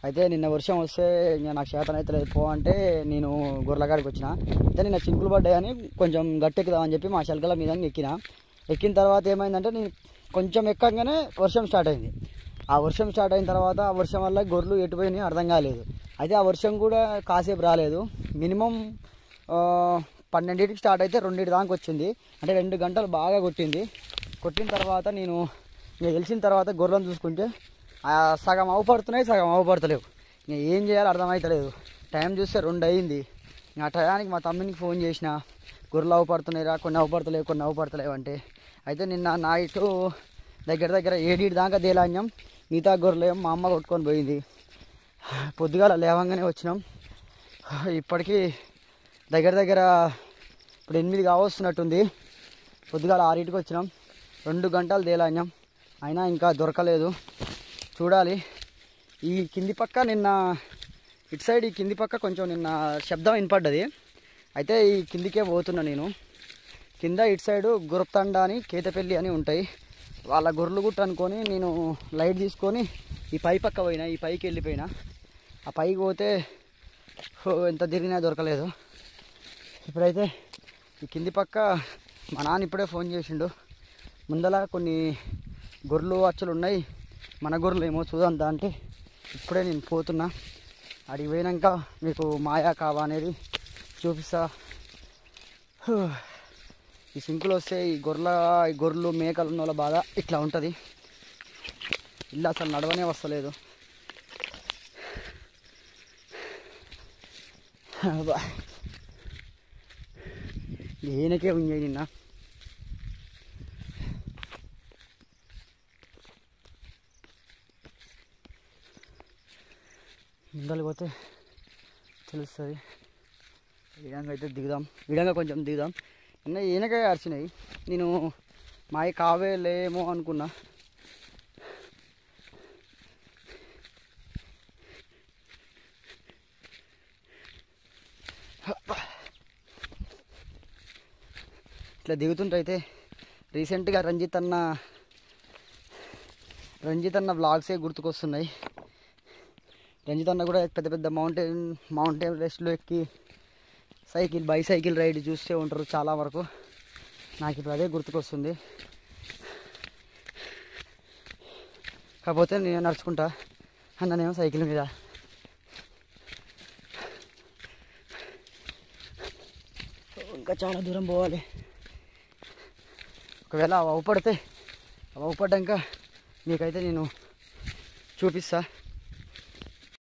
అయితే నిన్న వర్షం వస్తే ఇంకా నాకు చేతన అయితే లేదు పో అంటే నేను గొర్రెలగాడికి వచ్చిన. అయితే నిన్న చింకులు పడ్డాయని కొంచెం గట్టెక్కుదామని చెప్పి మా చిలకల మీద ఎక్కిన తర్వాత ఏమైందంటే నేను కొంచెం ఎక్కగానే వర్షం స్టార్ట్ అయింది. ఆ వర్షం స్టార్ట్ అయిన తర్వాత ఆ వర్షం వల్ల గొర్రెలు ఎటుపోయినాయి అర్థం కాలేదు. అయితే ఆ వర్షం కూడా కాసేపు రాలేదు. మినిమం 12కి స్టార్ట్ అయితే 2 దాకా వచ్చింది. అంటే 2 గంటలు బాగా కొట్టిన తర్వాత నేను ఇంకా గెలిచిన తర్వాత గొర్రెలను చూసుకుంటే సగం అవపడుతున్నాయి, సగం అవపడతలేవు. ఇంకా ఏం చేయాలో అర్థమవుతలేదు. టైం చూస్తే 2 అయింది. ఆ టయానికి మా తమ్మునికి ఫోన్ చేసిన, గొర్రెలు అవపడుతున్నాయిరా, కొన్ని అవపడతలేవు అంటే. అయితే నిన్న నైట్ దగ్గర 7 దాకా దేలాన్యం. మిగతా గొర్రెలు మా అమ్మ కొట్టుకొని పోయింది. పొద్దుగాల లేవంగానే వచ్చినాం. ఇప్పటికీ దగ్గర ఇప్పుడు 8 కావస్తున్నట్టుంది. పొద్దుగాల 6కి వచ్చినాం. 2 గంటలు దేలాన్యం, అయినా ఇంకా దొరకలేదు. చూడాలి. ఈ కింది పక్క నిన్న ఇటు సైడ్ ఈ కింది పక్క కొంచెం నిన్న శబ్దం వినపడ్డది. అయితే ఈ కిందికే పోతున్నా నేను. కింద ఇటు సైడు గురప్తండ అని కేతపల్లి అని ఉంటాయి. వాళ్ళ గొర్రెలు గుట్ట అనుకొని నేను లైట్ తీసుకొని ఈ పక్క పోయినా, ఈ పైకి వెళ్ళిపోయినా. ఆ పైకి పోతే ఎంత తిరిగినా దొరకలేదు. ఇప్పుడైతే ఈ కింది పక్క మా నాన్న ఇప్పుడే ఫోన్ చేసిండు. ముందల కొన్ని గొర్రెలు అచ్చులు ఉన్నాయి, మన గొర్రెలు ఏమో చూద్దాం అంటే ఇప్పుడే నేను పోతున్నా. అడిగి పోయినాక మీకు మాయా కావా అనేది చూపిస్తా. ఈ సింకులు వస్తే ఈ గొర్రెలు మేకలు ఉన్న వాళ్ళ బాధ ఇట్లా ఉంటుంది. ఇల్లు అసలు నడవనే వస్తలేదు. ఈయనకే ఉన్నాయి నిన్న. ముందలు పోతే తెలుస్తుంది. విధంగా అయితే విధంగా కొంచెం దిగుదాం. నిన్న ఈయనకే అరిచినాయి. నేను మాయ కావేలేమో అనుకున్నా. ఇట్లా దిగుతుంటైతే రీసెంట్గా రంజిత్ అన్న వ్లాగ్సే గుర్తుకొస్తున్నాయి. రంజిత్ అన్న కూడా పెద్ద పెద్ద మౌంటైన్ రెస్ట్లు ఎక్కి బైసైకిల్ రైడ్ చూస్తూ ఉంటారు చాలా వరకు. నాకు ఇప్పుడు అదే గుర్తుకొస్తుంది. కాకపోతే నేను నడుచుకుంటా, అన్ననేమో సైకిల్ మీద. ఇంకా చాలా దూరం పోవాలి. ఒకవేళ అవి అవపడ్డాక మీకైతే నేను చూపిస్తా.